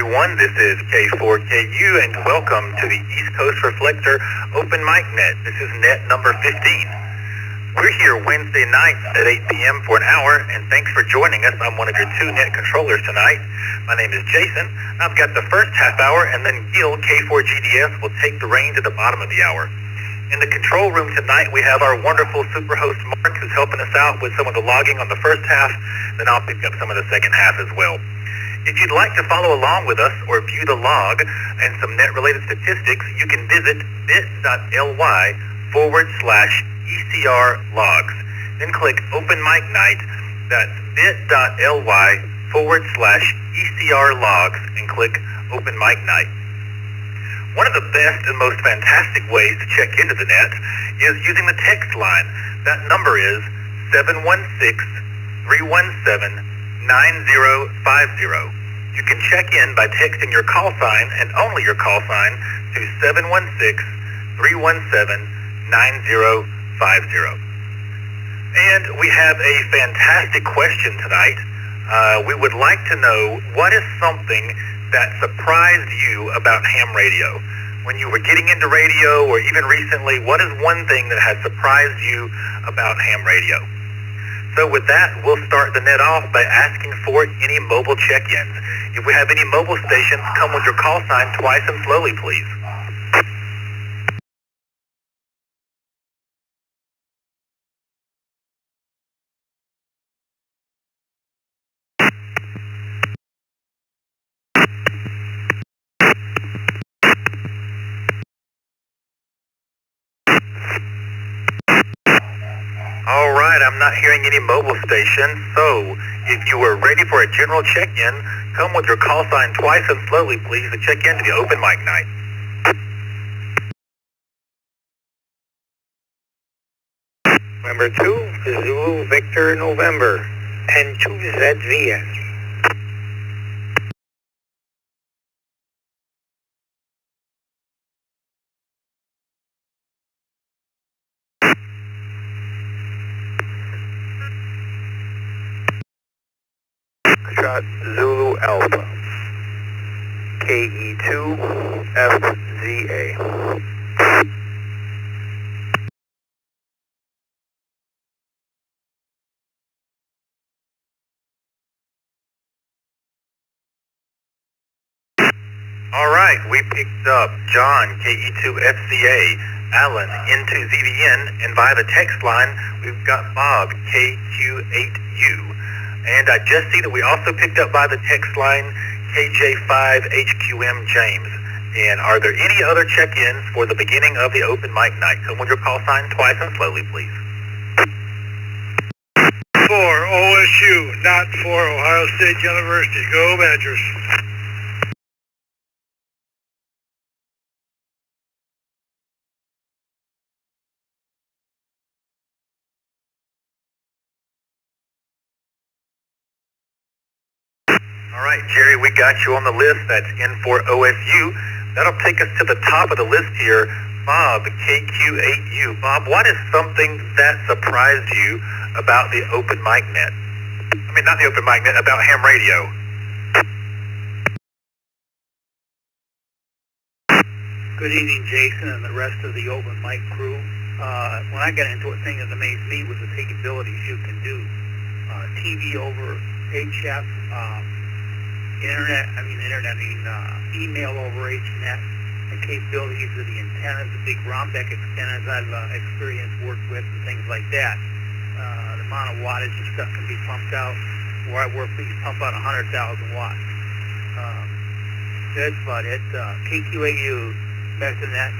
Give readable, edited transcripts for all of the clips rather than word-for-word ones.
Everyone, this is K4KU and welcome to the East Coast Reflector Open Mic Net. This is net number 15. We're here Wednesday nights at 8 p.m. for an hour, and thanks for joining us. I'm one of your two net controllers tonight. My name is Jason. I've got the first half hour, and then Gil, K4GDS, will take the reins at the bottom of the hour. In the control room tonight, we have our wonderful super host, Mark, who's helping us out with some of the logging on the first half. Then I'll pick up some of the second half as well. If you'd like to follow along with us or view the log and some net-related statistics, you can visit bit.ly/ECR logs. Then click Open Mic Night. That's bit.ly/ECR logs and click Open Mic Night. One of the best and most fantastic ways to check into the net is using the text line. That number is 716-317-9050. You can check in by texting your call sign and only your call sign to 716-317-9050. And we have a fantastic question tonight. We would like to know, what is something that surprised you about ham radio? When you were getting into radio, or even recently, what is one thing that has surprised you about ham radio? So with that, we'll start the net off by asking for any mobile check-ins. If we have any mobile stations, come with your call sign twice and slowly, please. All right, I'm not hearing any mobile stations, so if you were ready for a general check-in, come with your call sign twice and slowly, please, to check into the Open Mic Night. Number 2, Zulu Victor November, N2ZVS. Shot Zulu Alpha, KE2FZA. All right, we picked up John, KE2FCA, Alan, N2ZVN, and via the text line, we've got Bob, KQ8U. And I just see that we also picked up by the text line KJ5HQM James. And are there any other check-ins for the beginning of the Open Mic Night? Come with your call sign twice and slowly, please. For OSU, not for Ohio State University. Go Badgers. All right, Jerry, we got you on the list. That's in for OSU. That'll take us to the top of the list here. Bob, KQ8U. Bob, what is something that surprised you about the Open Mic Net? I mean, not the Open Mic Net, about ham radio. Good evening, Jason, and the rest of the Open Mic crew. When I got into it, thing that amazed me was the capabilities you can do. TV over HF, email over HNet, the capabilities of the antennas, the big Rombeck antennas I've experienced, worked with, and things like that. The amount of wattage and stuff can be pumped out. Where I work, we can pump out 100,000 watts. That's about it. KQ8U, back to that.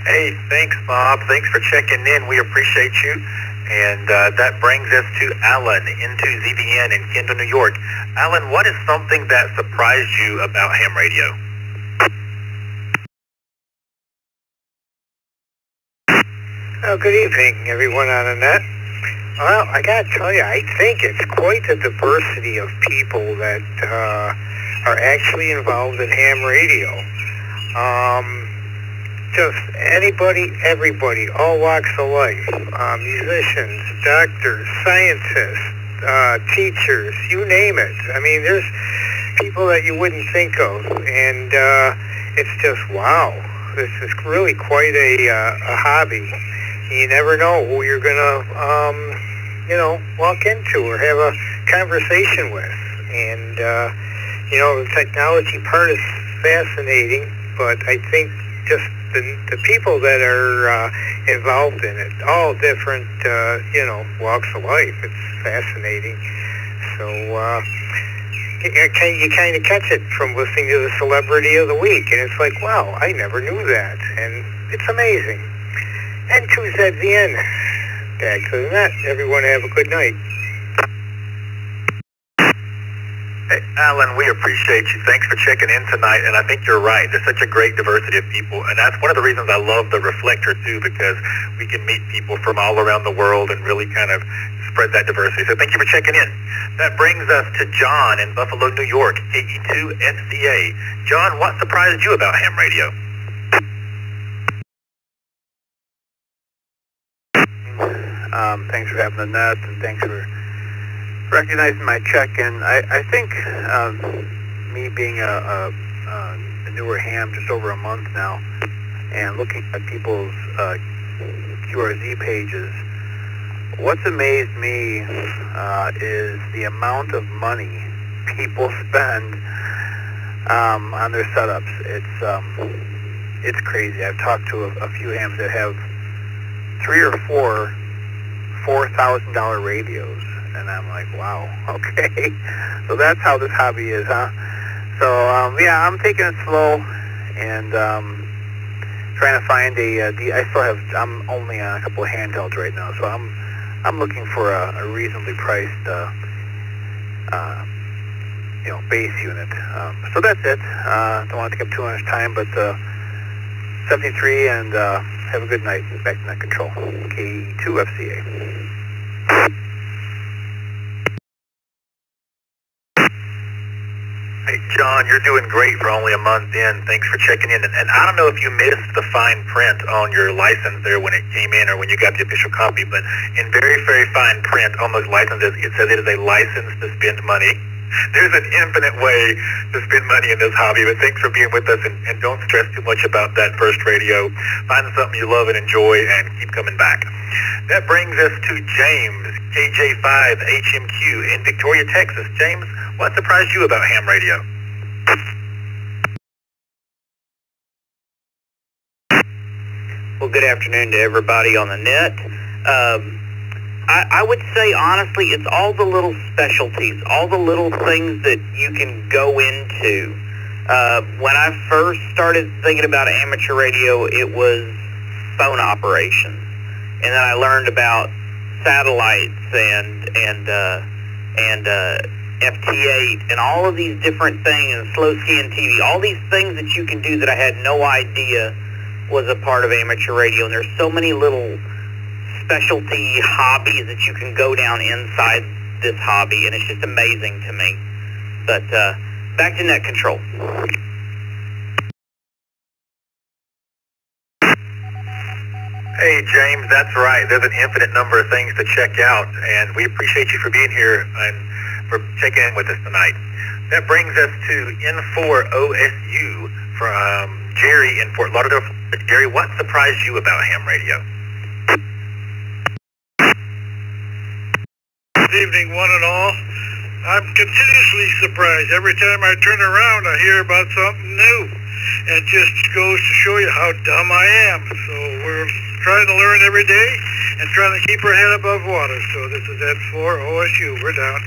Hey, thanks, Bob. Thanks for checking in. We appreciate you. And that brings us to Alan, N2ZVN in Kendall, New York. Alan, what is something that surprised you about ham radio? Oh, good evening, everyone on the net. Well, I gotta tell you, I think it's quite a diversity of people that are actually involved in ham radio. Just anybody, everybody, all walks of life, musicians, doctors, scientists, teachers, you name it. I mean, there's people that you wouldn't think of, and it's just, wow, this is really quite a hobby. You never know who you're going to, walk into or have a conversation with. And, the technology part is fascinating, but I think just the people that are involved in it, all different, walks of life. It's fascinating. So you kind of catch it from listening to the Celebrity of the Week, and it's like, wow, I never knew that, and it's amazing. And two's at the end. Back to the net. Everyone have a good night. Hey, Alan, we appreciate you. Thanks for checking in tonight, and I think you're right. There's such a great diversity of people, and that's one of the reasons I love the Reflector, too, because we can meet people from all around the world and really kind of spread that diversity. So thank you for checking in. That brings us to John in Buffalo, New York, KE2 FCA. John, what surprised you about ham radio? Thanks for having the net, and thanks for recognizing my check-in. I think me being a newer ham just over a month now, and looking at people's QRZ pages, what's amazed me is the amount of money people spend on their setups. It's crazy. I've talked to a few hams that have 3 or 4 $4,000 radios, and I'm like, wow, okay. So that's how this hobby is, huh? So yeah, I'm taking it slow, and trying to find I'm only on a couple of handhelds right now, so I'm looking for a reasonably priced base unit. So that's it. Don't want to take up too much time, but 73, and have a good night. Back to net control. K2 FCA. Hey, John, you're doing great for only a month in. Thanks for checking in. And I don't know if you missed the fine print on your license there when it came in or when you got the official copy, but in very, very fine print on those licenses, it says it is a license to spend money. There's an infinite way to spend money in this hobby, but thanks for being with us, and don't stress too much about that first radio. Find something you love and enjoy and keep coming back. That brings us to James, KJ5HMQ in Victoria, Texas. James, what surprised you about ham radio? Well, good afternoon to everybody on the net. I would say, honestly, it's all the little specialties, all the little things that you can go into. When I first started thinking about amateur radio, it was phone operations. And then I learned about satellites and FT8 and all of these different things, and slow scan TV, all these things that you can do that I had no idea was a part of amateur radio. And there's so many little specialty hobbies that you can go down inside this hobby, and it's just amazing to me. But back to net control. Hey, James, that's right. There's an infinite number of things to check out, and we appreciate you for being here and for checking in with us tonight. That brings us to N4OSU from Jerry in Fort Lauderdale. Jerry, what surprised you about ham radio? Good evening, one and all. I'm continuously surprised. Every time I turn around, I hear about something new. It just goes to show you how dumb I am. So we're trying to learn every day and trying to keep our head above water. So this is N4 OSU. We're down.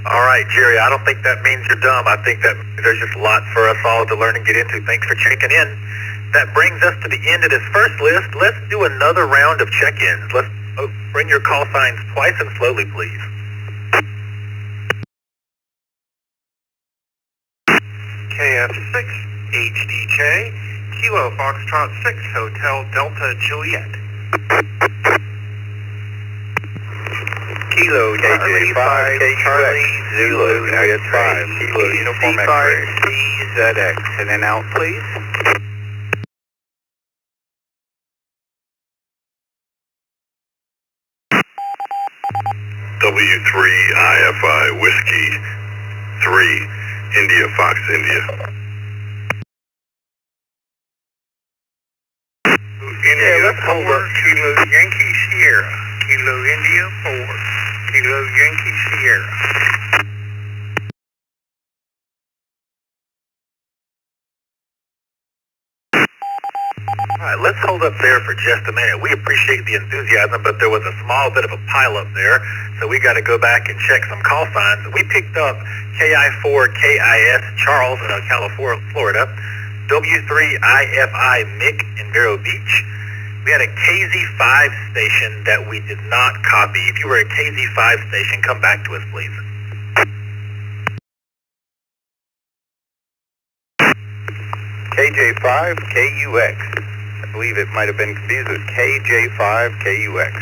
All right, Jerry, I don't think that means you're dumb. I think that there's just lots for us all to learn and get into. Thanks for checking in. That brings us to the end of this first list. Let's do another round of check-ins. Let's bring your call signs twice and slowly, please. KF6, HDJ, Kilo Foxtrot 6, Hotel Delta Juliet. Kilo KJ5, Charlie Zulu, Juliet 5, Kilo Uniform X-Ray, CZX, in and out, please. W3IFI Whiskey 3 India Fox India. Yeah, let's hold up Kilo Yankee Sierra. Kilo India 4. Kilo Yankee Sierra. All right, let's hold up there for just a minute. We appreciate the enthusiasm, but there was a small bit of a pileup there, so we got to go back and check some call signs. We picked up KI4KIS Charles in Ocala, Florida, W3IFI Mick in Vero Beach. We had a KZ5 station that we did not copy. If you were a KZ5 station, come back to us, please. KJ5KUX. I believe it might have been confused with KJ5KUX.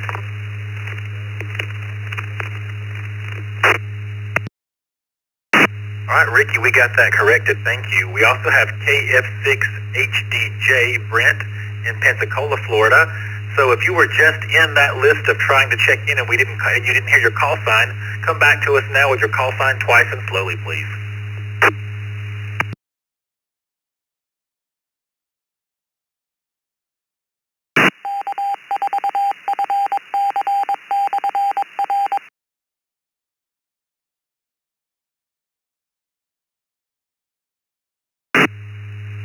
All right, Ricky, we got that corrected. Thank you. We also have KF6HDJ Brent in Pensacola, Florida. So if you were just in that list of trying to check in and you didn't hear your call sign, come back to us now with your call sign twice and slowly, please.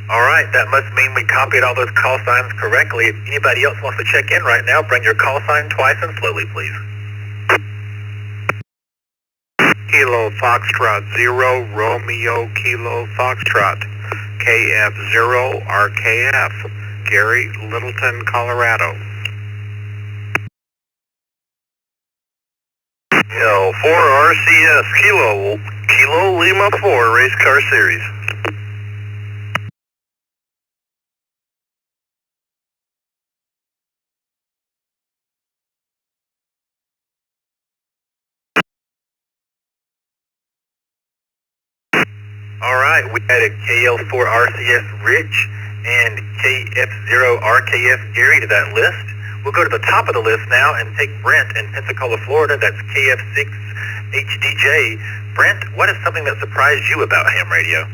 All right, that must mean we copied all those call signs correctly. If anybody else wants to check in right now, bring your call sign twice and slowly, please. Kilo Foxtrot 0, Romeo Kilo Foxtrot, KF0RKF, Gary, Littleton, Colorado. L4RCS Kilo Lima 4 Race Car Series. All right, we had a KL4RCS Rich and KF0RKF Gary to that list. We'll go to the top of the list now and take Brent in Pensacola, Florida. That's KF6HDJ. Brent, what is something that surprised you about ham radio?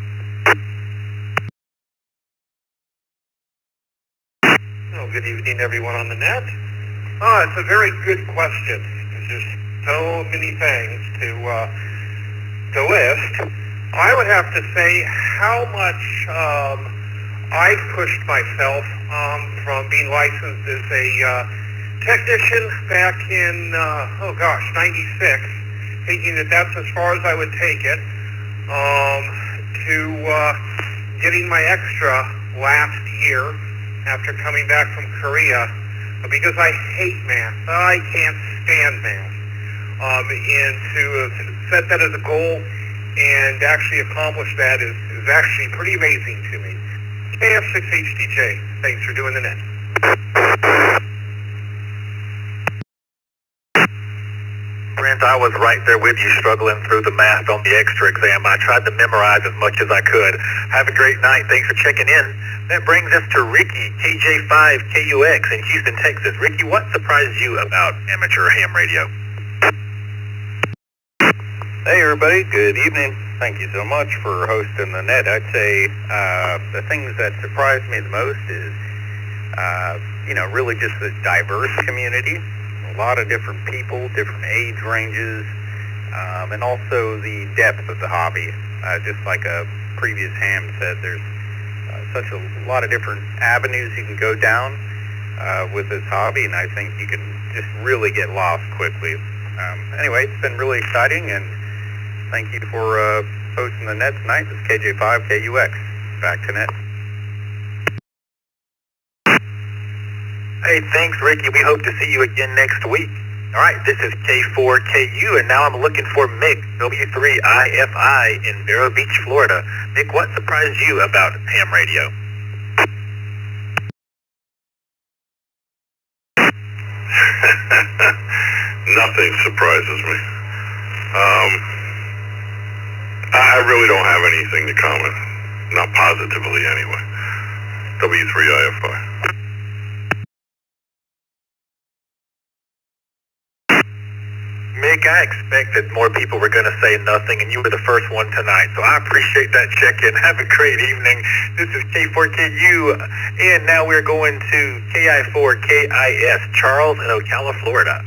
Well, good evening, everyone on the net. It's a very good question. There's so many things to list. I would have to say how much I pushed myself from being licensed as a technician back in, 96, thinking that that's as far as I would take it, to getting my extra last year after coming back from Korea, because I hate math. I can't stand math. And to set that as a goal and actually accomplish that is actually pretty amazing to me. KF6HDJ, thanks for doing the net. Brent, I was right there with you struggling through the math on the extra exam. I tried to memorize as much as I could. Have a great night. Thanks for checking in. That brings us to Ricky, KJ5KUX in Houston, Texas. Ricky, what surprised you about amateur ham radio? Hey everybody, good evening. Thank you so much for hosting the net. I'd say the things that surprised me the most is, really just the diverse community. A lot of different people, different age ranges, and also the depth of the hobby. Just like a previous ham said, there's such a lot of different avenues you can go down with this hobby, and I think you can just really get lost quickly. Anyway, it's been really exciting, and thank you for hosting the net tonight. This is KJ5KUX. Back to net. Hey, thanks, Ricky. We hope to see you again next week. All right, this is K4KU, and now I'm looking for Mick, W3IFI in Vero Beach, Florida. Mick, what surprised you about ham radio? Nothing surprises me. I really don't have anything to comment. Not positively, anyway. W3IFI. Mick, I expected more people were going to say nothing, and you were the first one tonight, so I appreciate that check-in. Have a great evening. This is K4KU, and now we're going to KI4KIS, Charles in Ocala, Florida.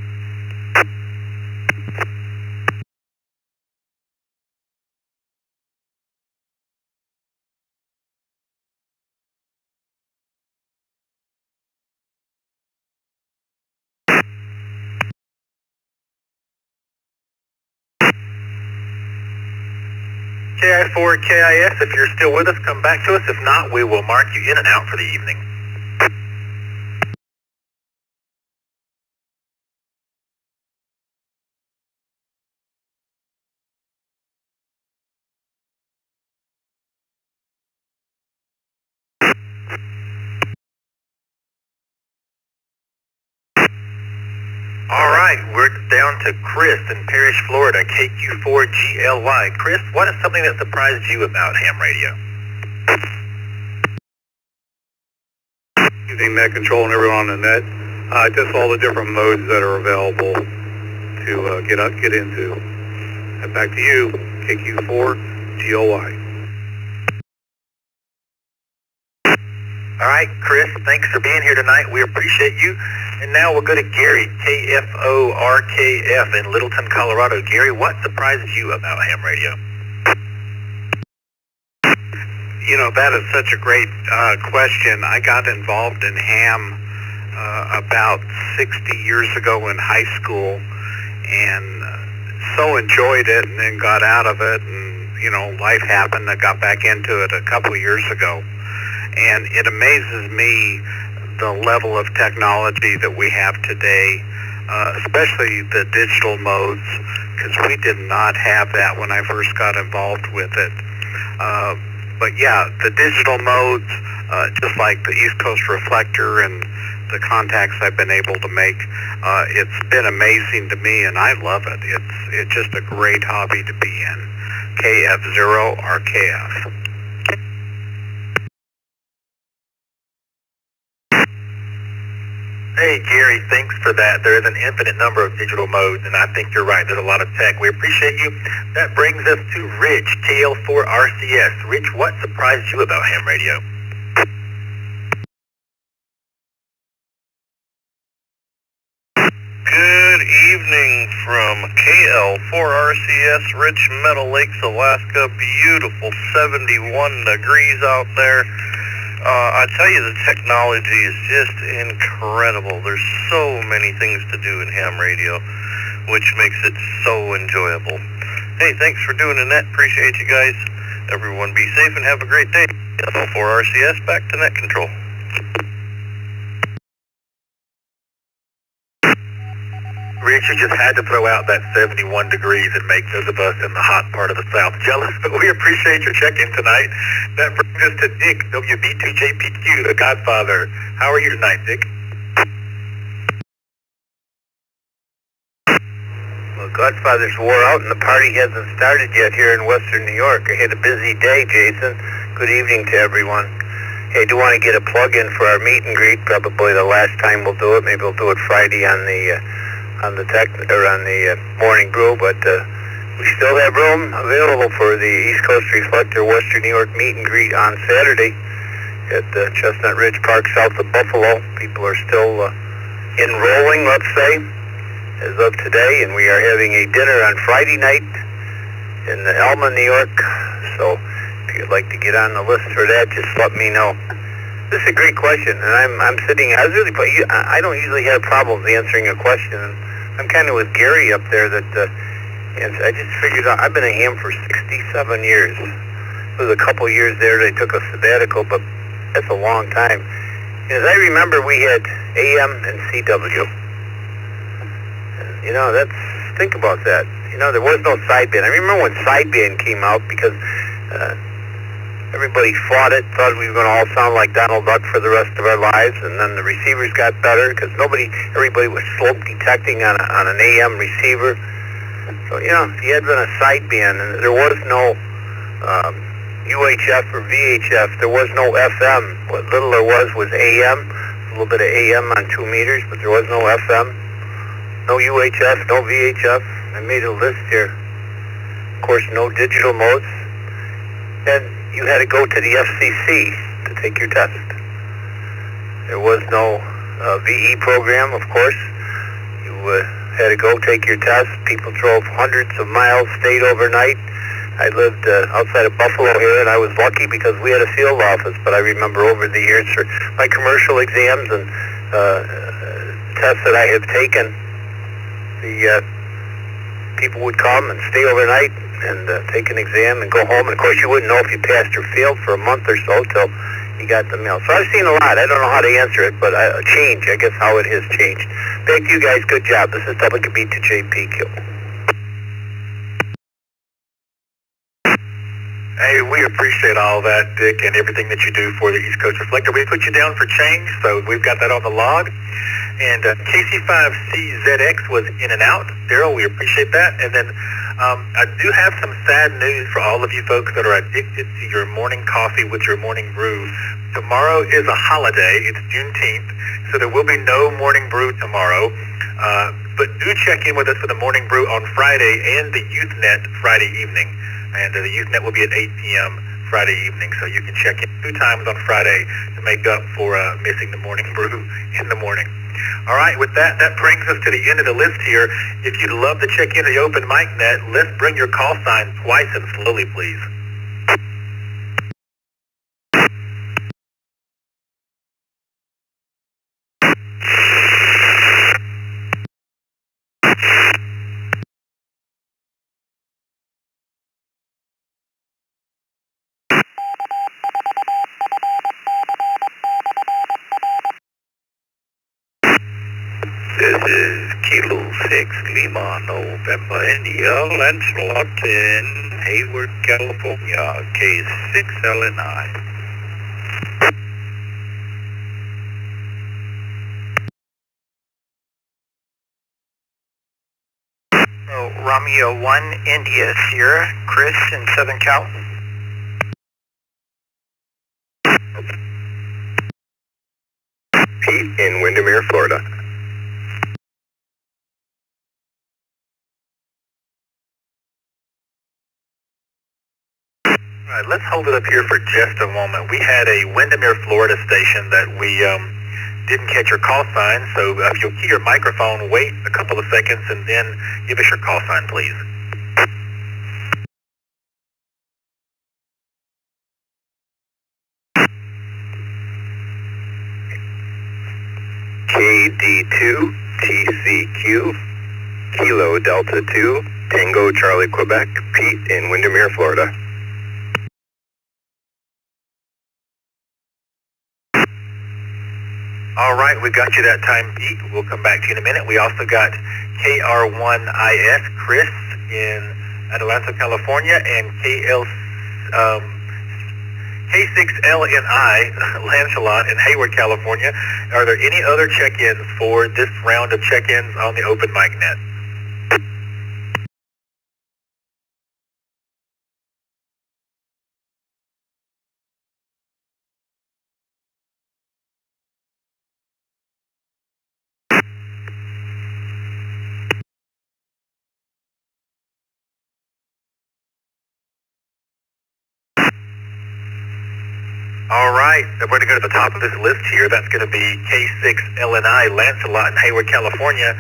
KI4KIS, if you're still with us, come back to us. If not, we will mark you in and out for the evening. All right, we're down to Chris in Parrish, Florida, KQ4GLY. Chris, what is something that surprised you about ham radio? Using net control and everyone on the net, just all the different modes that are available to get into. And back to you, KQ4GLY. All right, Chris, thanks for being here tonight. We appreciate you. And now we'll go to Gary, KFORKF in Littleton, Colorado. Gary, what surprises you about ham radio? You know, that is such a great question. I got involved in ham about 60 years ago in high school, and so enjoyed it, and then got out of it, and, you know, life happened. I got back into it a couple of years ago. And it amazes me the level of technology that we have today, especially the digital modes, because we did not have that when I first got involved with it. But yeah, the digital modes, just like the East Coast Reflector and the contacts I've been able to make, it's been amazing to me, and I love it. It's just a great hobby to be in. KF0RKF. Hey, Gary, thanks for that. There is an infinite number of digital modes, and I think you're right. There's a lot of tech. We appreciate you. That brings us to Rich, KL4RCS. Rich, what surprised you about ham radio? Good evening from KL4RCS, Rich, Meadow Lakes, Alaska. Beautiful 71 degrees out there. I tell you, the technology is just incredible. There's so many things to do in ham radio, which makes it so enjoyable. Hey, thanks for doing the net. Appreciate you guys. Everyone be safe and have a great day. KL4RCS, back to net control. Rich, you just had to throw out that 71 degrees and make those of us in the hot part of the South jealous, but we appreciate your check-in tonight. That brings us to Dick, WB2JPQ, the Godfather. How are you tonight, Dick? Well, Godfather's wore out and the party hasn't started yet here in Western New York. I had a busy day, Jason. Good evening to everyone. Hey, I do want to get a plug-in for our meet and greet. Probably the last time we'll do it. Maybe we'll do it Friday on the morning brew, but we still have room available for the East Coast Reflector Western New York meet and greet on Saturday at Chestnut Ridge Park south of Buffalo. People are still enrolling, let's say, as of today, and we are having a dinner on Friday night in Elma, New York. So if you'd like to get on the list for that, just let me know. This is a great question, and I'm sitting. I don't usually have problems answering a question. I'm kind of with Gary up there that I just figured out I've been a ham for 67 years. There was a couple years there they took a sabbatical, but that's a long time. As I remember, we had AM and CW. And, think about that. There was no sideband. I remember when sideband came out because everybody fought it, thought we were going to all sound like Donald Duck for the rest of our lives, and then the receivers got better because everybody was slope detecting on an AM receiver. So, if you had been a sideband and there was no UHF or VHF, there was no FM. What little there was AM, a little bit of AM on 2 meters, but there was no FM. no UHF, no VHF. I made a list here. Of course, no digital modes. And you had to go to the FCC to take your test. There was no VE program, of course. You had to go take your test. People drove hundreds of miles, stayed overnight. I lived outside of Buffalo here, and I was lucky because we had a field office. But I remember over the years for my commercial exams and tests that I have taken, the people would come and stay overnight and take an exam and go home. And of course, you wouldn't know if you passed or failed for a month or so till you got the mail. So I've seen a lot. I don't know how to answer it, but change, I guess, how it has changed. Thank you guys. Good job. This is WB2JPQ. Hey, we appreciate all that, Dick, and everything that you do for the East Coast Reflector. We put you down for change, so we've got that on the log. And KC5CZX was in and out. Daryl, we appreciate that. And then I do have some sad news for all of you folks that are addicted to your morning coffee with your morning brew. Tomorrow is a holiday. It's Juneteenth, so there will be no morning brew tomorrow. But do check in with us for the morning brew on Friday and the YouthNet Friday evening. And the YouthNet will be at 8 p.m. Friday evening, so you can check in 2 times on Friday to make up for missing the morning brew in the morning. All right, with that brings us to the end of the list here. If you'd love to check in the open mic net, let's bring your call sign twice and slowly, please. This is Kilo 6 Lima November India, Lancelot in Hayward, California, K6LNI. Romeo 1, India, Sierra, Chris in Southern Cal. Pete in Windermere, Florida. All right, let's hold it up here for just a moment. We had a Windermere, Florida station that we didn't catch your call sign, so if you'll key your microphone, wait a couple of seconds, and then give us your call sign, please. KD2 TCQ Kilo Delta 2 Tango Charlie Quebec, Pete in Windermere, Florida. All right, we got you that time, Pete. We'll come back to you in a minute. We also got KR1IS, Chris in Adelanto, California, and K6LNI, Lancelot in Hayward, California. Are there any other check-ins for this round of check-ins on the open mic net? All right, we're going to go to the top of this list here. That's going to be K6LNI, Lancelot in Hayward, California.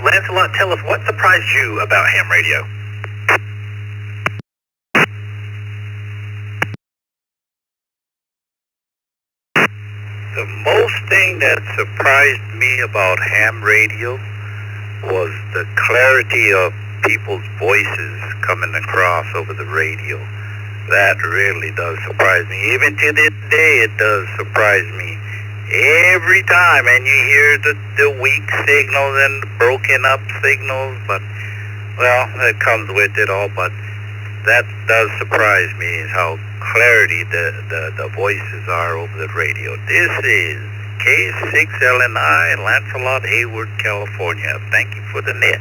Lancelot, tell us what surprised you about ham radio? The most thing that surprised me about ham radio was the clarity of people's voices coming across over the radio. That really does surprise me. Even to this day, it does surprise me. Every time, and you hear the weak signals and the broken up signals, but, well, it comes with it all, but that does surprise me, how clarity the voices are over the radio. This is K6LNI, Lancelot, Hayward, California. Thank you for the net.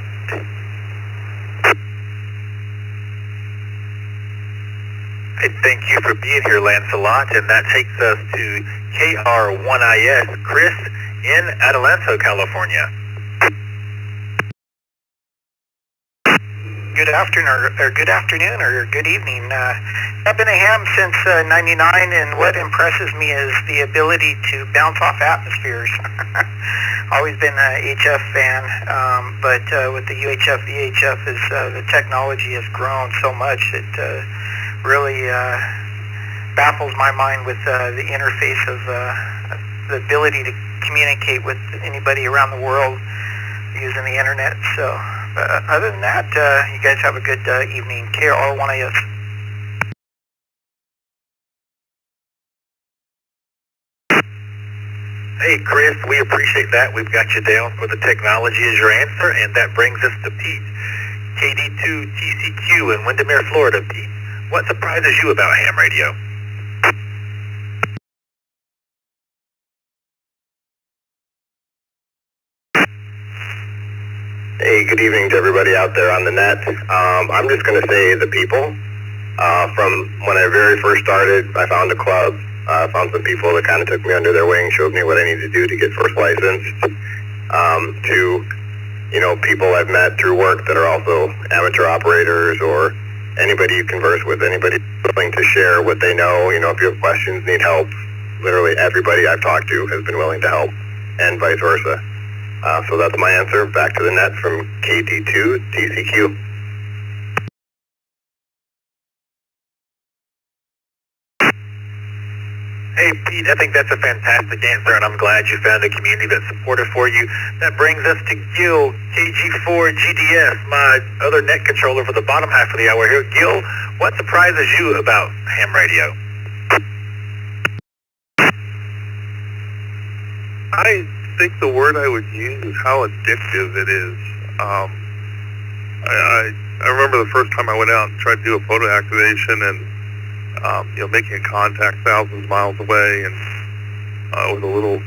Thank you for being here, Lancelot, and that takes us to KR1IS, Chris in Adelanto, California. good afternoon, or good afternoon, or good evening. I've been a ham since '99, and what impresses me is the ability to bounce off atmospheres. Always been a HF fan, but with the UHF, VHF, the technology has grown so much that really baffles my mind with the interface of the ability to communicate with anybody around the world using the internet. So other than that, you guys have a good evening. KR1AS. Hey, Chris, we appreciate that. We've got you down for the technology as your answer, and that brings us to Pete. KD2 TCQ in Windermere, Florida. Pete, what surprises you about ham radio? Hey, good evening to everybody out there on the net. I'm just going to say the people. From when I very first started, I found a club. Found some people that kind of took me under their wing, showed me what I needed to do to get first license. To, you know, people I've met through work that are also amateur operators, or anybody you converse with, anybody willing to share what they know. You know, if you have questions, need help, literally everybody I've talked to has been willing to help, and vice versa. So that's my answer. Back to the net from KD2 TCQ. Hey, Pete, I think that's a fantastic answer, and I'm glad you found a community that's supportive for you. That brings us to Gil, KG4GDS, my other net controller for the bottom half of the hour here. Gil, what surprises you about ham radio? I think the word I would use is how addictive it is. I remember the first time I went out and tried to do a photo activation, and you know, making a contact thousands of miles away, and with a little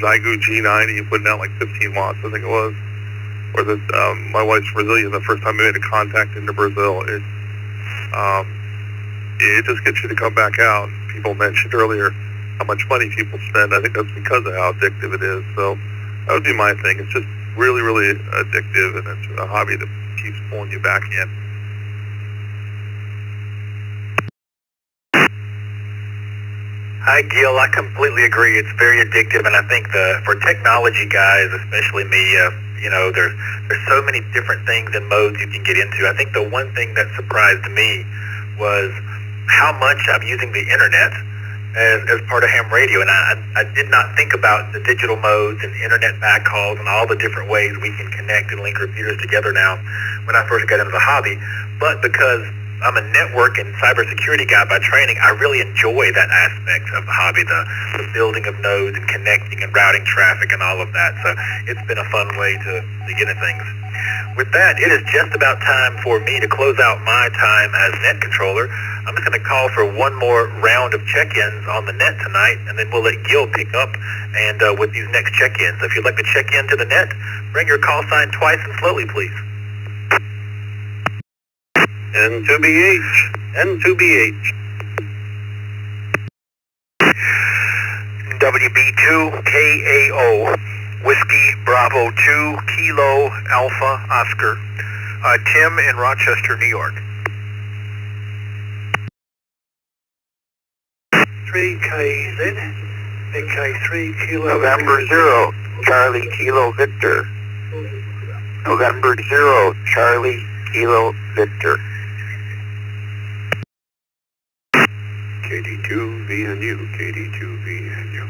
Zygu G90 putting out like 15 watts, I think it was. Or the my wife's Brazilian. The first time we made a contact into Brazil, it just gets you to come back out. People mentioned earlier how much money people spend. I think that's because of how addictive it is. So that would be my thing. It's just really, really addictive, and it's a hobby that keeps pulling you back in. Hi, Gil. I completely agree. It's very addictive, and I think for technology guys, especially me, you know, there's so many different things and modes you can get into. I think the one thing that surprised me was how much I'm using the internet as part of ham radio, and I did not think about the digital modes and internet backhauls and all the different ways we can connect and link computers together now when I first got into the hobby. But because I'm a network and cybersecurity guy by training, I really enjoy that aspect of the hobby, the building of nodes and connecting and routing traffic and all of that. So it's been a fun way to get into things. With that, it is just about time for me to close out my time as net controller. I'm just going to call for one more round of check-ins on the net tonight, and then we'll let Gil pick up and with these next check-ins. If you'd like to check in to the net, bring your call sign twice and slowly, please. N2BH. N2BH. WB2KAO, Whiskey Bravo 2 Kilo Alpha Oscar. Tim in Rochester, New York. 3KZ, Big K3 Kilo. November 0, Charlie Kilo Victor. November 0, Charlie Kilo Victor. KD2VNU, KD2VNU.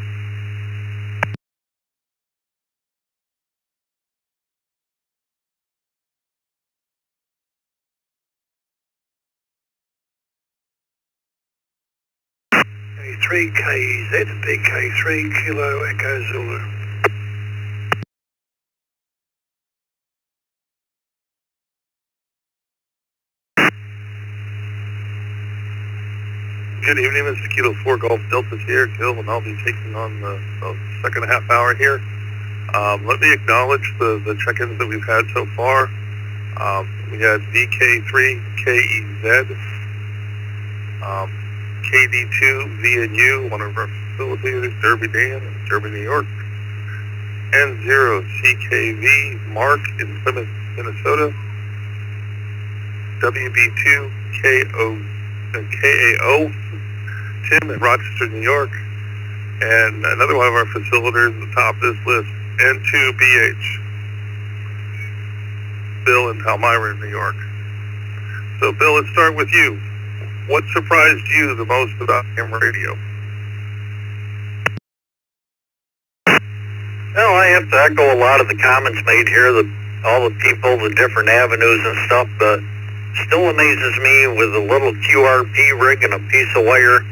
K3KZ, Big K3 Kilo Echo Zulu. Good evening, Mr. Kilo 4 Golf Delta here, Gil, and I'll be taking on the second half hour here. Let me acknowledge the check-ins that we've had so far. We had VK3KEZ, KD2VNU, one of our facilitators, Derby Dan in Derby, New York, N0CKV, Mark in Plymouth, Minnesota, WB2KAO, Tim in Rochester, New York, and another one of our facilitators at the top of this list, N2BH, Bill in Palmyra, New York. So, Bill, let's start with you. What surprised you the most about ham radio? Well, I have to echo a lot of the comments made here, all the people, the different avenues and stuff, but still amazes me with a little QRP rig and a piece of wire.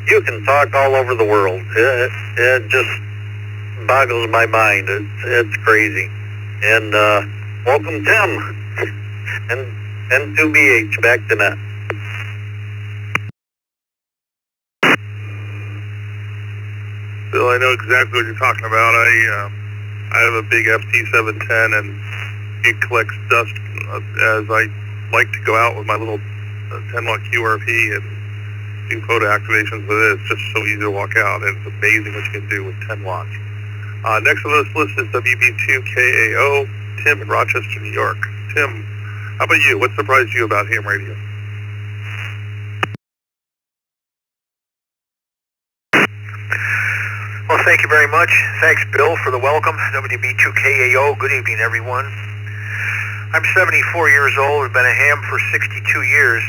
You can talk all over the world. It just boggles my mind. It's crazy. And welcome, Tim. and 2BH, back to net. Bill, I know exactly what you're talking about. I have a big FT710, and it collects dust as I like to go out with my little 10-watt QRP and do photo activations with it. It's just so easy to walk out, and it's amazing what you can do with 10 watts. Next on this list is WB2KAO, Tim in Rochester, New York. Tim, how about you? What surprised you about ham radio? Well, thank you very much. Thanks, Bill, for the welcome. WB2KAO, good evening, everyone. I'm 74 years old. I've been a ham for 62 years.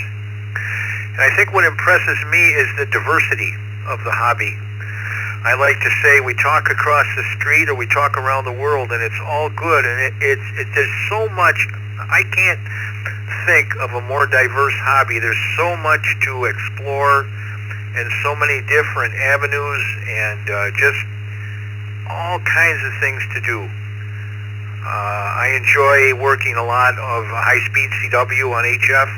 And I think what impresses me is the diversity of the hobby. I like to say we talk across the street or we talk around the world, and it's all good. And there's so much. I can't think of a more diverse hobby. There's so much to explore and so many different avenues and just all kinds of things to do. I enjoy working a lot of high-speed CW on HF.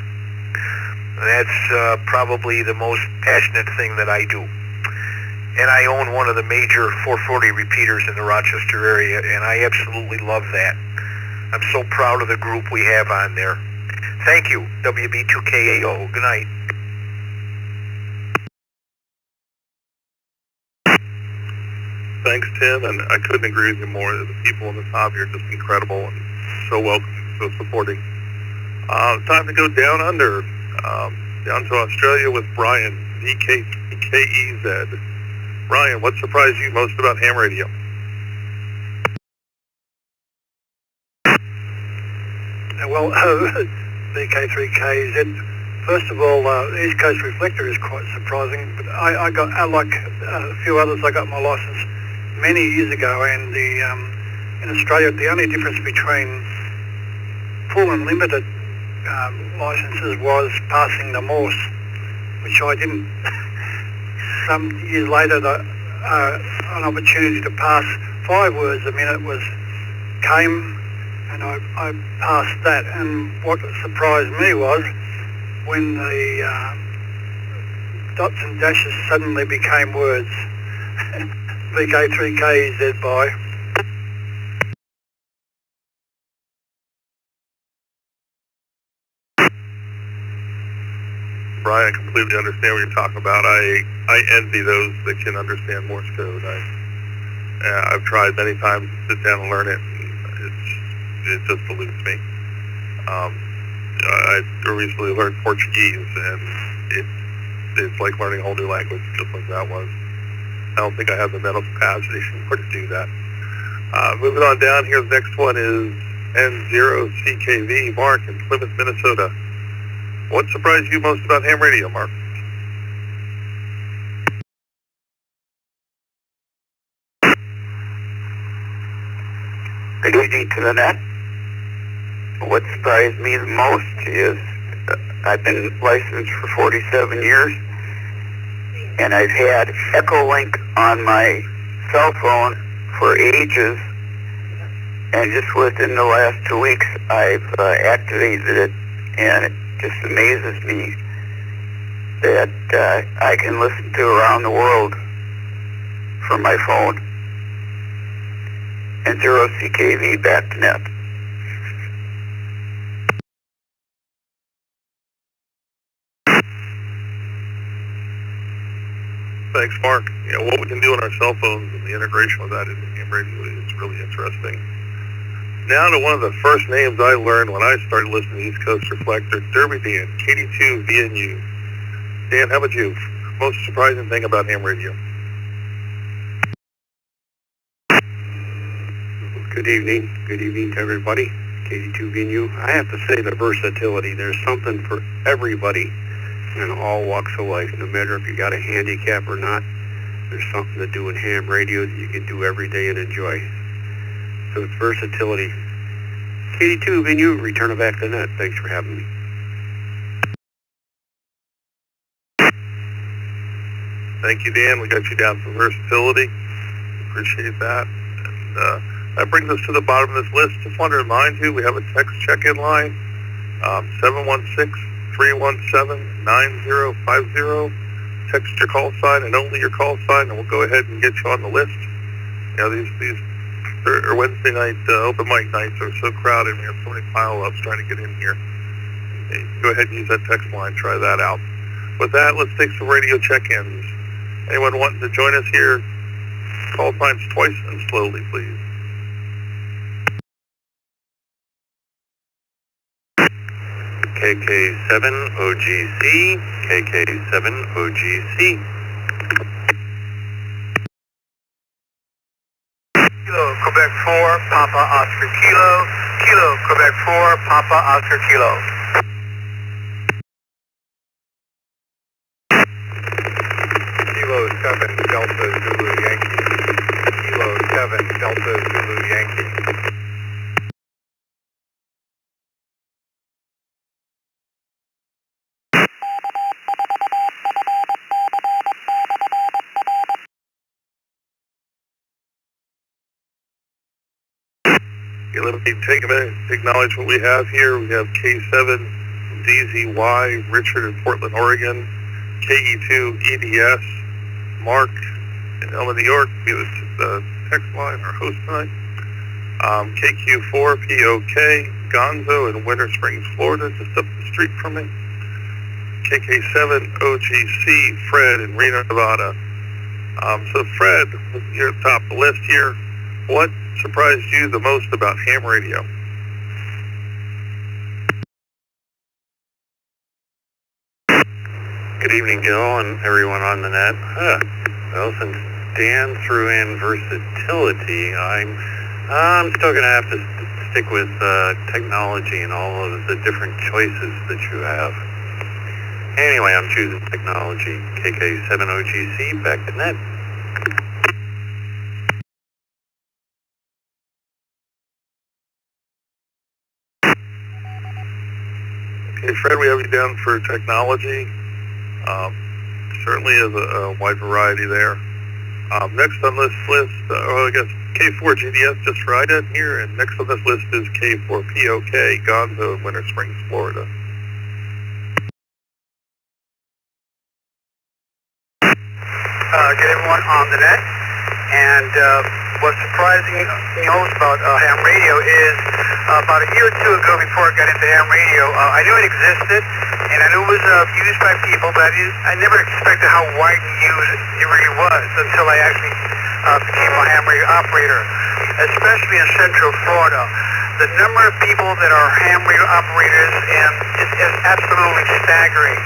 That's probably the most passionate thing that I do. And I own one of the major 440 repeaters in the Rochester area, and I absolutely love that. I'm so proud of the group we have on there. Thank you, WB2KAO. Good night. Thanks, Tim, and I couldn't agree with you more. The people in this hobby are just incredible and so welcoming, so supporting. Time to go down under, down to Australia with Brian, VKEZ. Brian, what surprised you most about ham radio? Well, VK3KZ, first of all, East Coast Reflector is quite surprising, but I got, like a few others, I got my license many years ago, and in Australia the only difference between full and limited licenses was passing the Morse, which I didn't. Some years later, an opportunity to pass 5 words a minute came, and I passed that. And what surprised me was when the dots and dashes suddenly became words. VK3KZ by. Brian, I completely understand what you're talking about. I envy those that can understand Morse code. I've tried many times to sit down and learn it. It just eludes me. I recently learned Portuguese, and it's like learning a whole new language, just like that was. I don't think I have the mental capacity to do that. Moving on down here, the next one is N0CKV, Mark in Plymouth, Minnesota. What surprised you most about ham radio, Mark? Good evening to the net. What surprised me the most is I've been licensed for 47 years, and I've had Echolink on my cell phone for ages, and just within the last 2 weeks I've activated it, and it just amazes me that I can listen to around the world from my phone. And 0CKV back to net. Thanks, Mark. Yeah, what we can do on our cell phones and the integration with that in ham radio is really interesting. Now to one of the first names I learned when I started listening to East Coast Reflector, Derby Dan, KD2 VNU. Dan, how about you? Most surprising thing about ham radio? Good evening. Good evening to everybody. KD2 VNU. I have to say the versatility. There's something for everybody in all walks of life. No matter if you got a handicap or not, there's something to do in ham radio that you can do every day and enjoy. So it's versatility. KD2 VNU, return it back to net. Thanks for having me. Thank you, Dan. We got you down for versatility. Appreciate that. And that brings us to the bottom of this list. Just want to remind you, we have a text check-in line, 716-317-9050. Text your call sign and only your call sign, and we'll go ahead and get you on the list. You know, these Wednesday night open mic nights are so crowded. We have so many pile-ups trying to get in here. Go ahead and use that text line. Try that out. With that, let's take some radio check-ins. Anyone wanting to join us here, call signs twice and slowly, please. KK7OGC, KK7OGC. Kilo, Quebec 4, Papa Oscar Kilo. Kilo, Quebec 4, Papa Oscar Kilo. Kilo 7, Delta Zulu Yankee. Kilo 7, Delta Zulu Yankee. Okay, let me take a minute to acknowledge what we have here. We have K7 DZY, Richard in Portland, Oregon. KE2 EDS, Mark in Elma, New York. This is the text line, our host tonight. KQ4 POK, Gonzo in Winter Springs, Florida, just up the street from me. KK7 OGC, Fred in Reno, Nevada. So Fred, you're at the top of the list here. What surprised you the most about ham radio? Good evening, Gil, and everyone on the net. Well, since Dan threw in versatility, I'm still going to have to stick with technology and all of the different choices that you have. Anyway, I'm choosing technology. KK7OGC, back to net. Okay, Fred, we have you down for technology. Certainly is a wide variety there. Next on this list, I guess K4 GDS just right in here, and next on this list is K4 POK, Gonzo in Winter Springs, Florida. Get everyone on the net. And what's surprising me most about ham radio is about a year or two ago, before I got into ham radio, I knew it existed, and I knew it was used by people, but I never expected how widely used it really was until I actually became a ham radio operator, especially in Central Florida. The number of people that are ham radio operators is absolutely staggering.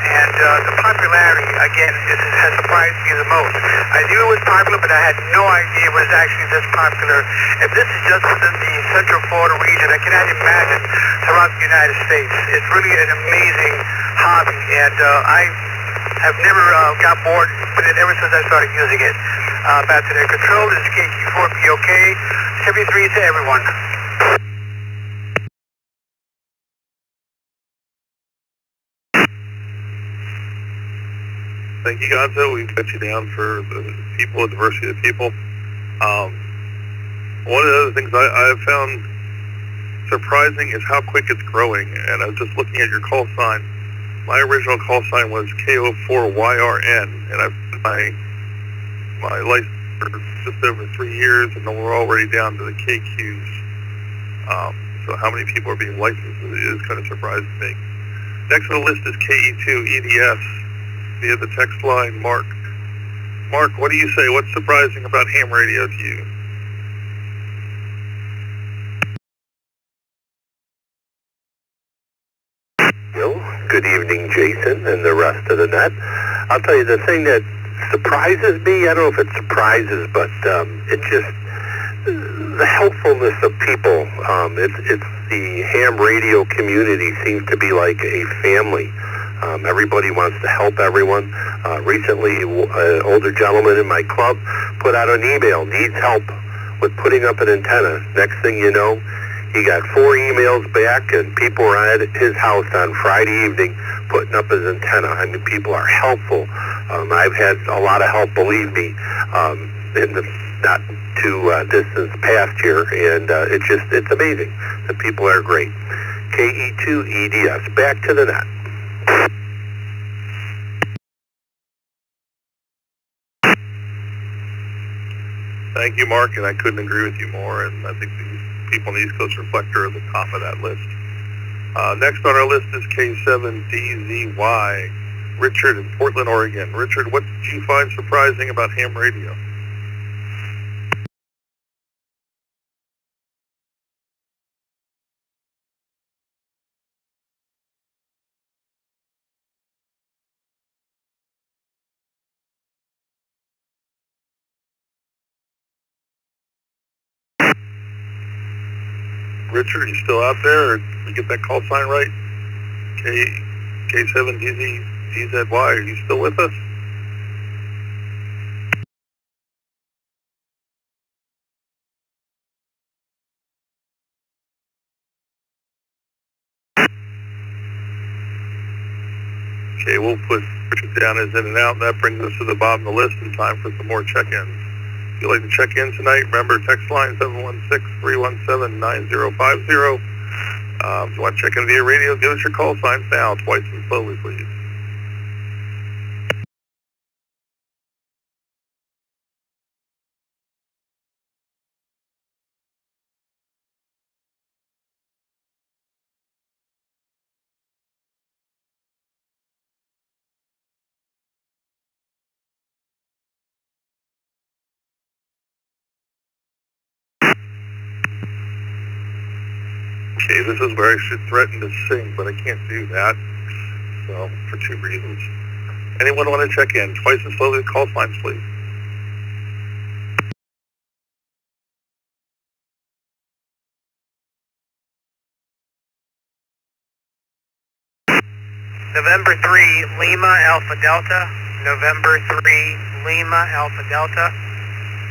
And the popularity, again, has surprised me the most. I knew it was popular, but I had no idea it was actually this popular. If this is just within the Central Florida region, I cannot imagine throughout the United States. It's really an amazing hobby, and I have never got bored with it ever since I started using it. Back to the control, this is KQ4POK, 73 to everyone. Thank you, Gonzo. We've got you down for the people, the diversity of people. One of the other things I have found surprising is how quick it's growing. And I was just looking at your call sign. My original call sign was KO4YRN, and I've been my license for just over 3 years, and then we're already down to the KQs. So how many people are being licensed is kind of surprising to me. Next on the list is KE2 EDS via the text line, Mark. Mark, what do you say? What's surprising about ham radio to you? Good evening, Jason, and the rest of the net. I'll tell you, the thing that surprises me, I don't know if it surprises, but it just, the helpfulness of people. It's the ham radio community seems to be like a family. Everybody wants to help everyone. Recently, an older gentleman in my club put out an email, needs help with putting up an antenna. Next thing you know, he got 4 emails back, and people were at his house on Friday evening putting up his antenna. I mean, people are helpful. I've had a lot of help, believe me, in the not too distant past here, and it's amazing. The people are great. KE2EDS, back to the net. Thank you, Mark, and I couldn't agree with you more, and I think the people on the East Coast Reflector are at the top of that list. Next on our list is K7DZY, Richard in Portland, Oregon. Richard, what did you find surprising about ham radio? Richard, are you still out there, or did we get that call sign right? K7DZY, are you still with us? Okay, we'll put Richard down as in and out, and that brings us to the bottom of the list in time for some more check-ins. If you'd like to check in tonight, remember text line 716-317-9050. If you want to check in via radio, give us your call signs now, twice and slowly, please. Okay, this is where I should threaten to sing, but I can't do that. So, for 2 reasons. Anyone want to check in? Twice as slowly, call signs, please. November 3, Lima Alpha Delta. November 3, Lima Alpha Delta.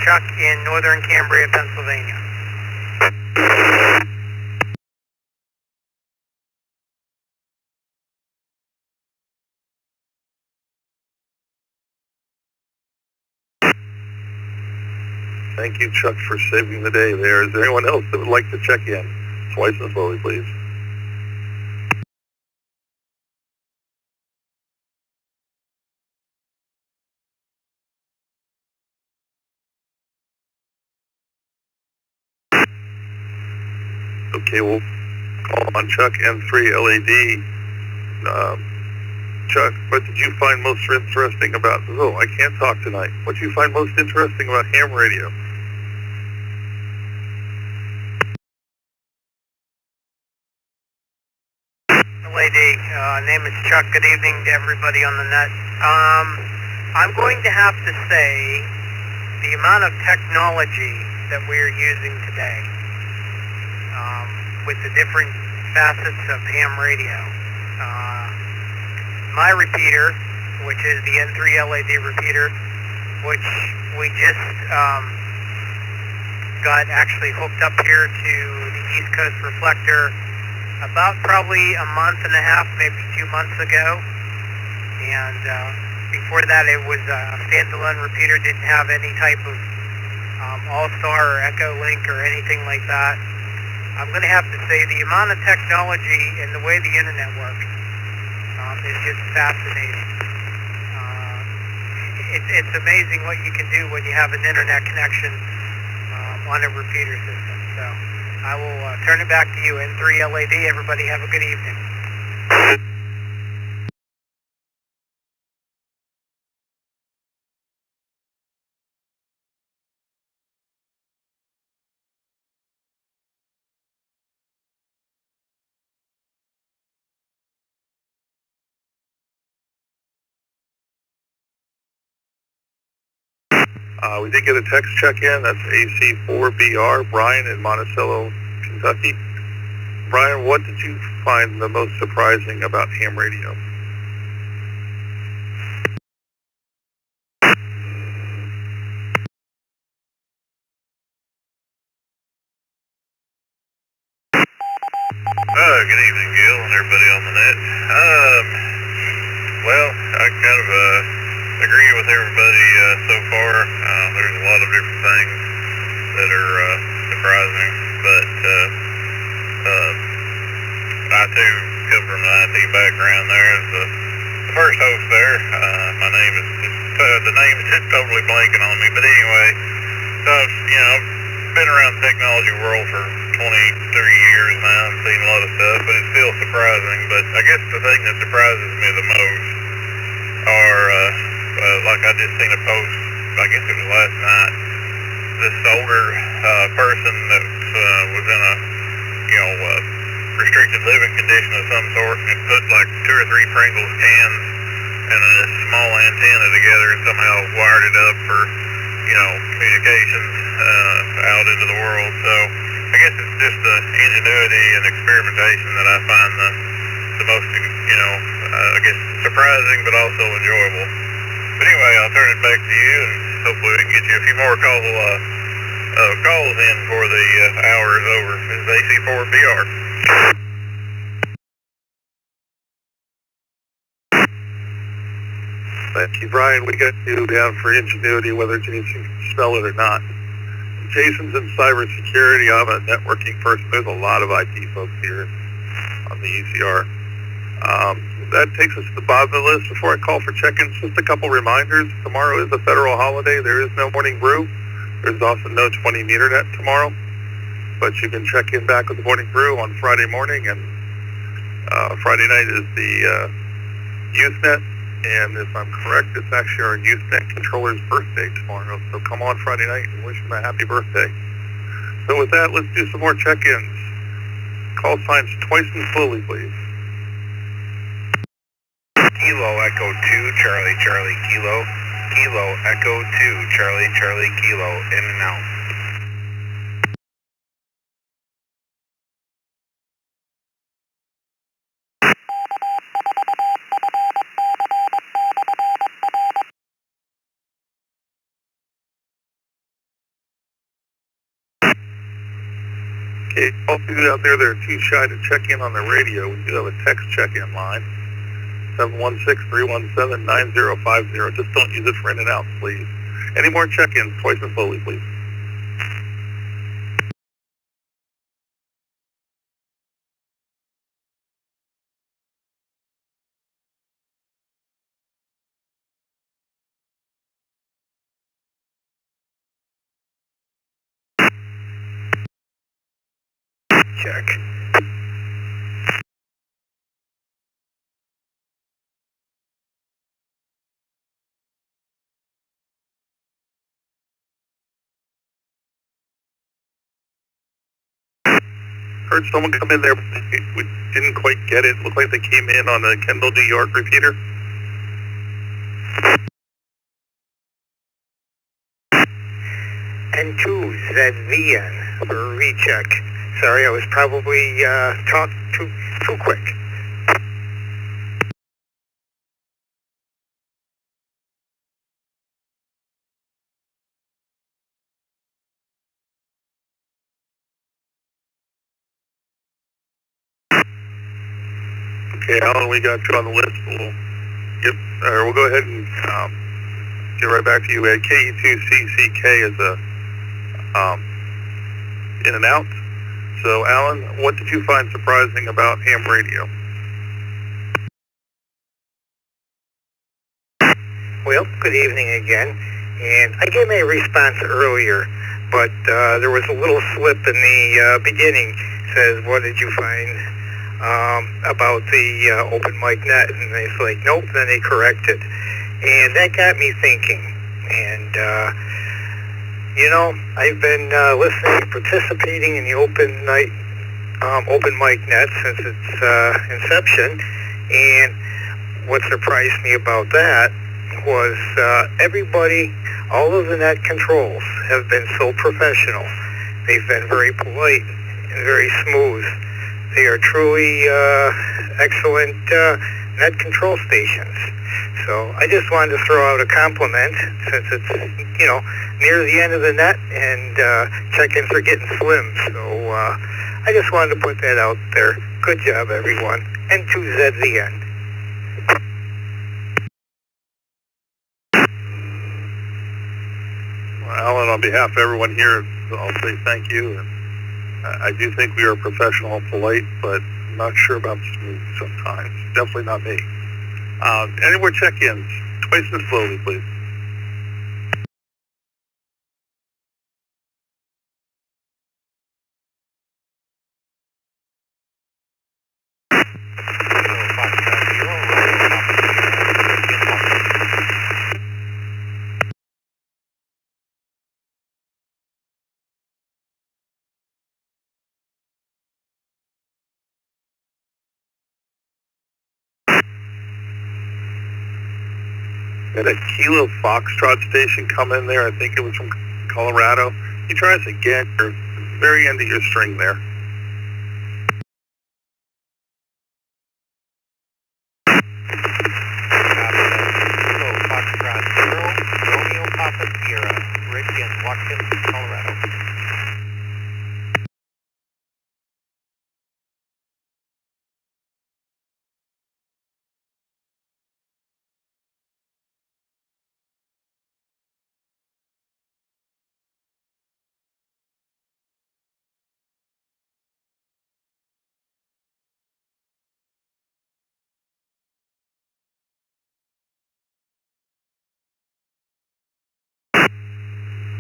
Chuck in northern Cambria, Pennsylvania. Thank you, Chuck, for saving the day there. Is there anyone else that would like to check in? Twice as slowly, please. Okay, we'll call on Chuck M3LAD. Chuck, what did you find most interesting about... Oh, I can't talk tonight. What did you find most interesting about ham radio? Lady, name is Chuck. Good evening to everybody on the net. I'm going to have to say the amount of technology that we're using today with the different facets of ham radio. My repeater, which is the N3LAD repeater, which we just got actually hooked up here to the East Coast Reflector about probably a month and a half, maybe 2 months ago. And before that, it was a standalone repeater, didn't have any type of All-Star or Echo Link or anything like that. I'm going to have to say the amount of technology and the way the internet works is just fascinating. It's amazing what you can do when you have an internet connection on a repeater system. So I will turn it back to you, N3LAD. Everybody have a good evening. We did get a text check-in. That's AC4BR, Brian in Monticello, Kentucky. Brian, what did you find the most surprising about ham radio? Good evening, Gil, and everybody on the net. Well, I kind of agree with everybody so far. There's a lot of different things that are surprising, but I too come from an IT background there. As the first host there, my name is the name is just totally blanking on me, but anyway, so I've been around the technology world for 23 years now and seen a lot of stuff, but it's still surprising. But I guess the thing that surprises me the most are, like I just seen a post, I guess it was last night, this older person that was in a, restricted living condition of some sort and put like 2 or 3 Pringles cans and a small antenna together and somehow wired it up for, communications out into the world. So I guess it's just the ingenuity and experimentation that I find the most, I guess surprising but also enjoyable. But anyway, I'll turn it back to you, and hopefully we can get you a few more calls in before the hour is over. This is AC4BR. Thank you, Brian. We got you down for ingenuity, whether Jason can spell it or not. Jason's in cybersecurity. I'm a networking person. There's a lot of IT folks here on the ECR. That takes us to the bottom of the list. Before I call for check-ins, just a couple reminders. Tomorrow is a federal holiday. There is no morning brew. There's also no 20-meter net tomorrow. But you can check in back with the morning brew on Friday morning. And Friday night is the youth net. And if I'm correct, it's actually our youth net controller's birthday tomorrow. So come on Friday night and wish him a happy birthday. So with that, let's do some more check-ins. Call signs twice and slowly, please. Kilo Echo 2, Charlie, Charlie, Kilo. Kilo Echo 2, Charlie, Charlie, Kilo, in and out. Okay, all of you out there that are too shy to check in on the radio, we do have a text check-in line, 716-317-9050. Just don't use it for in and out, please. Any more check-ins, twice and slowly, please. Check. Heard someone come in there, but we didn't quite get it. Looked like they came in on the Kendall, New York repeater. N2 ZVN for a recheck. Sorry, I was probably talked too quick. Okay, Alan, we got you on the list. We'll go ahead and get right back to you. KE2CCK is a in and out. So, Alan, what did you find surprising about ham radio? Well, good evening again. And I gave my response earlier, but there was a little slip in the beginning. It says, what did you find about the open mic net? And it's like, nope, then they corrected. And that got me thinking. And, I've been listening, participating in the open mic net since its inception. And what surprised me about that was everybody All of the net controls have been so professional. They've been very polite and very smooth. They are truly excellent net control stations. So I just wanted to throw out a compliment since it's, near the end of the net and check-ins are getting slim. So I just wanted to put that out there. Good job, everyone. And to ZZN. Well, Alan, on behalf of everyone here, I'll say thank you. And I do think we are professional and polite, but I'm not sure about smooth sometimes. Definitely not me. Any more check-ins? Twice as slowly, please. Had a Kilo Foxtrot station come in there. I think it was from Colorado. You try us again. You're at the very end of your string there. Kilo Foxtrot 0, Romeo Papa Sierra, Rick in Watkins, Colorado.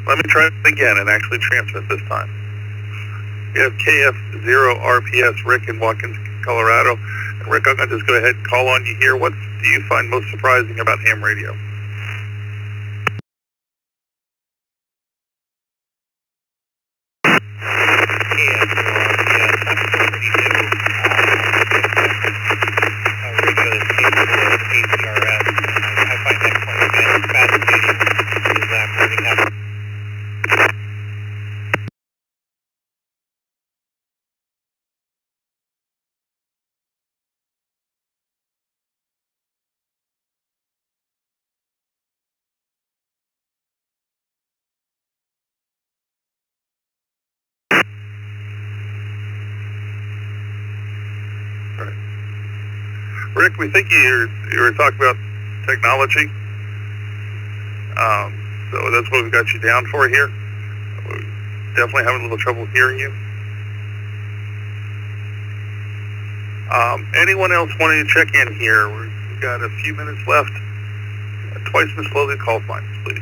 Let me try it again and actually transmit this time. We have KF0RPS, Rick in Watkins, Colorado. And Rick, I'm going to just go ahead and call on you here. What do you find most surprising about ham radio? KF0RPS, I'm still pretty new. Radio is capable of APRS. I find that quite fascinating. Is I'm learning how to Rick, we think you were talking about technology. So that's what we got you down for here. We're definitely having a little trouble hearing you. Anyone else wanting to check in here? We've got a few minutes left. Twice as slowly, call lines, please.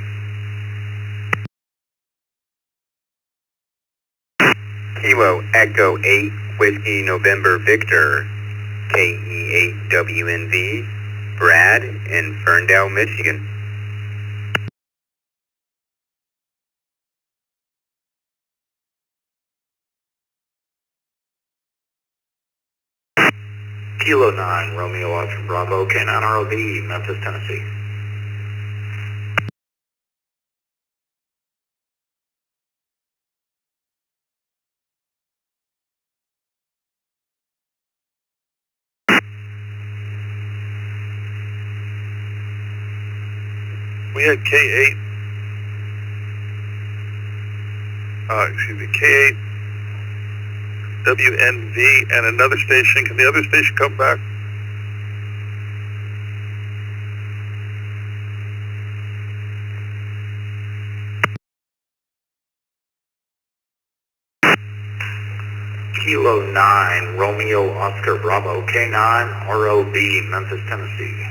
Kilo Echo 8, Whiskey November Victor, KE8WNV, Brad in Ferndale, Michigan. Kilo 9, Romeo Oscar Bravo, K9 ROV, Memphis, Tennessee. We had K8, K8 WNV and another station. Can the other station come back? Kilo 9, Romeo Oscar Bravo, K9 ROV, Memphis, Tennessee.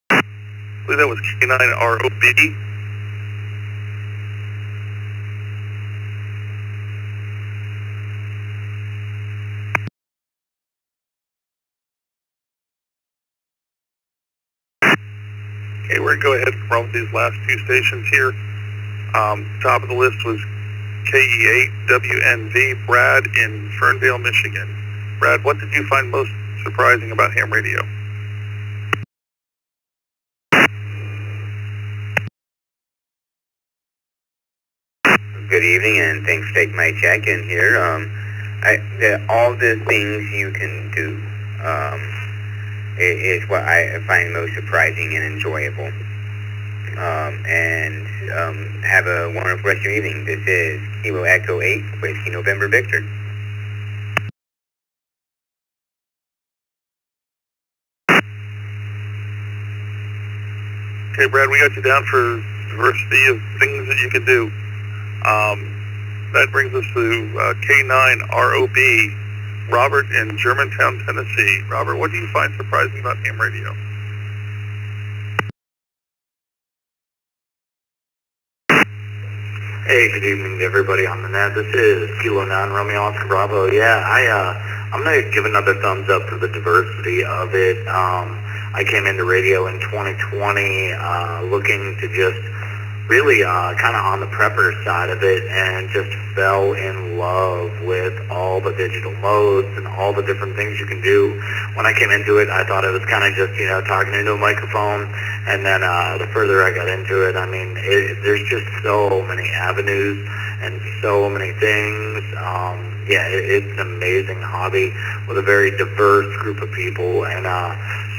I believe that was K9 ROB. Okay, we're going to go ahead and run with these last two stations here. Top of the list was KE8WNV, Brad in Ferndale, Michigan. Brad, what did you find most surprising about ham radio? Good evening, and thanks for taking my check-in here. All the things you can do is what I find most surprising and enjoyable. Have a wonderful rest of your evening. This is Kilo Echo 8, Whiskey November Victor. Okay, Brad, we got you down for diversity of things that you can do. That brings us to K9ROB, Robert in Germantown, Tennessee. Robert, what do you find surprising about ham radio? Hey, good evening to everybody on the net. This is Kilo 9 Romeo Oscar Bravo. Yeah, I'm going to give another thumbs up for the diversity of it. I came into radio in 2020 looking to just really kind of on the prepper side of it, and just fell in love with all the digital modes and all the different things you can do. When I came into it, I thought it was kind of just, talking into a microphone, and then the further I got into it, I mean, there's just so many avenues and so many things. It's an amazing hobby with a very diverse group of people. And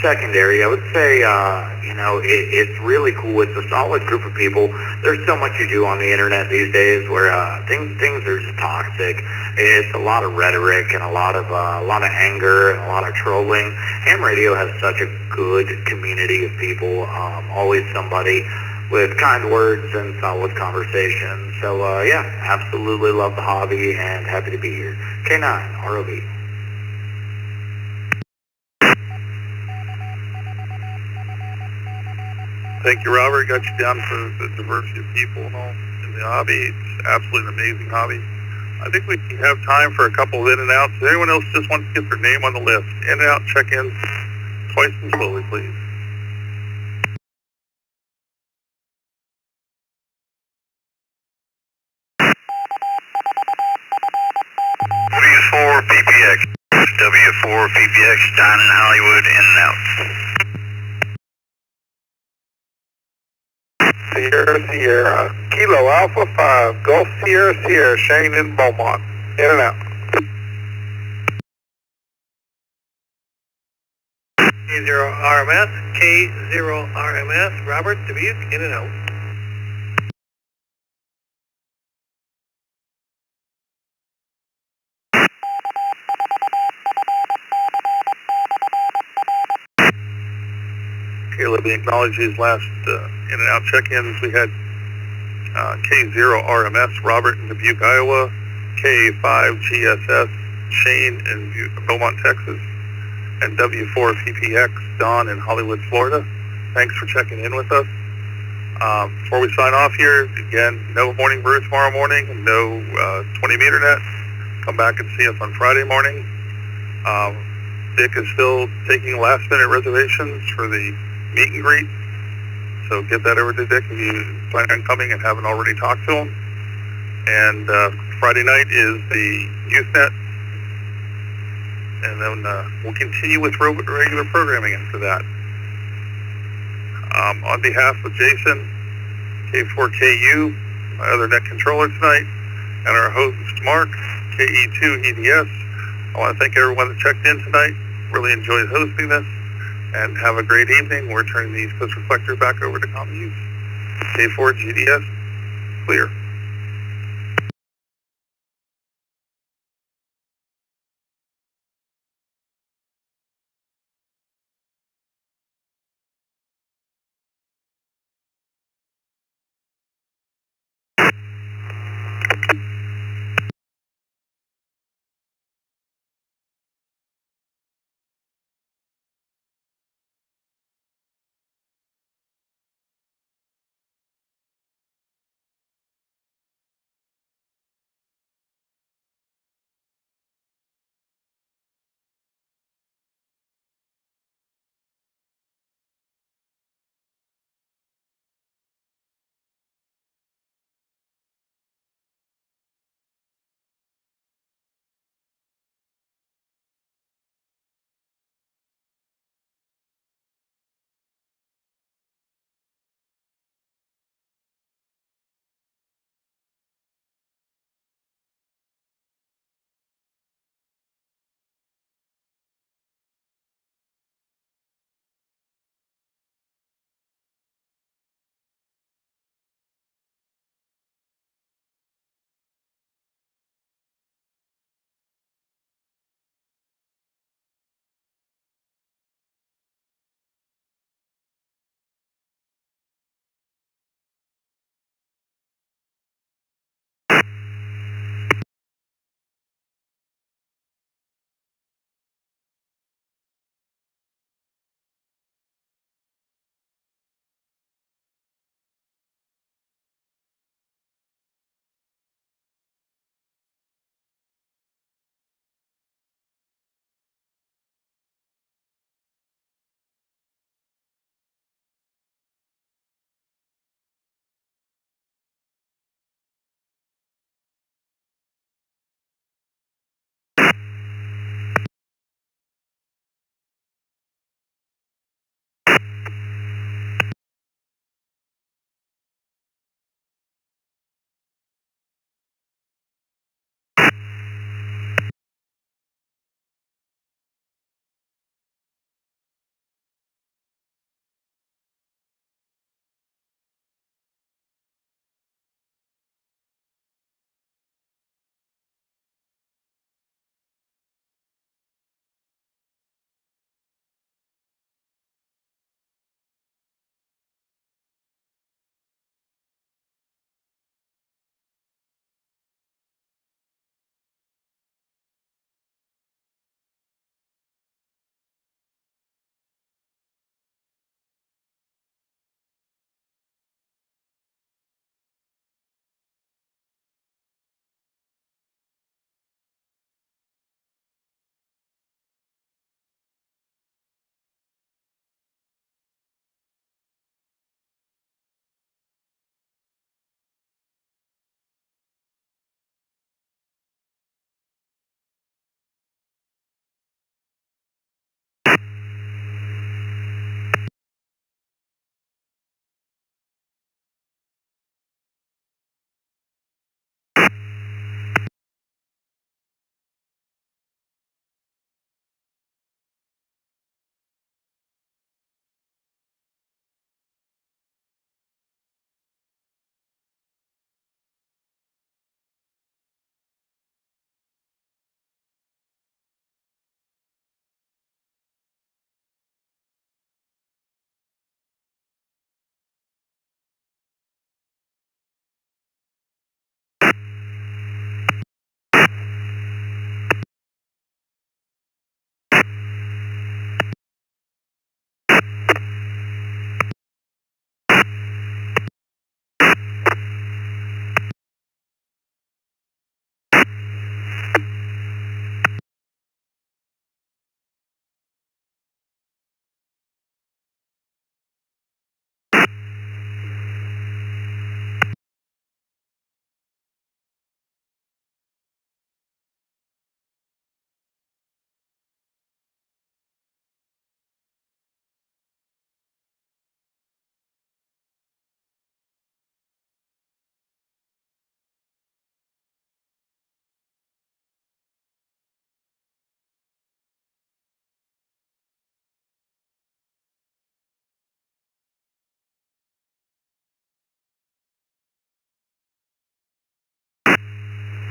secondary, I would say, it's really cool. It's a solid group of people. There's so much you do on the internet these days where things are just toxic. It's a lot of rhetoric and a lot of anger and a lot of trolling. Ham radio has such a good community of people. Always somebody with kind words and solid conversation. So, absolutely love the hobby and happy to be here. K9, ROV. Thank you, Robert. Got you down for the diversity of people and all in the hobby. It's absolutely an amazing hobby. I think we have time for a couple of in and outs. If anyone else just wants to get their name on the list, in and out check-ins, twice and slowly, please. W4 PPX. W4 PPX, down in Hollywood, in and out. Sierra, Kilo Alpha 5, Gulf Sierra, Shane in Beaumont. In and out. K0RMS, Robert Dubuque, in and out. Okay, let me acknowledge these last in and out check-ins. We had K0RMS, Robert in Dubuque, Iowa, K5GSS, Shane in Beaumont, Texas, and W4PPX, Don in Hollywood, Florida. Thanks for checking in with us. Before we sign off here, again, no morning brew tomorrow morning, and no 20-meter net. Come back and see us on Friday morning. Dick is still taking last-minute reservations for the meet and greet, so get that over to Dick if you plan on coming and haven't already talked to him. And Friday night is the youth net, and then we'll continue with regular programming after that. On behalf of Jason, K4KU, my other net controller tonight, and our host Mark, KE2EDS, I want to thank everyone that checked in tonight. Really enjoyed hosting this, and have a great evening. We're turning the East Coast Reflector back over to common use. K4GDS, clear.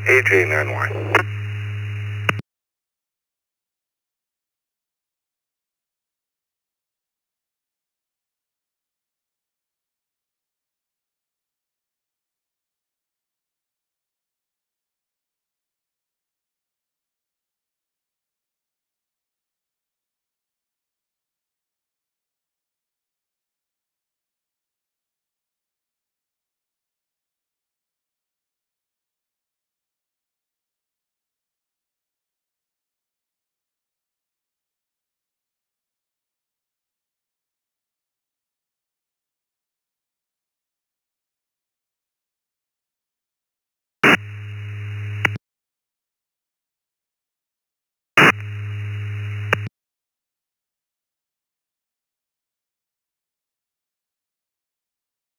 AJ9Y.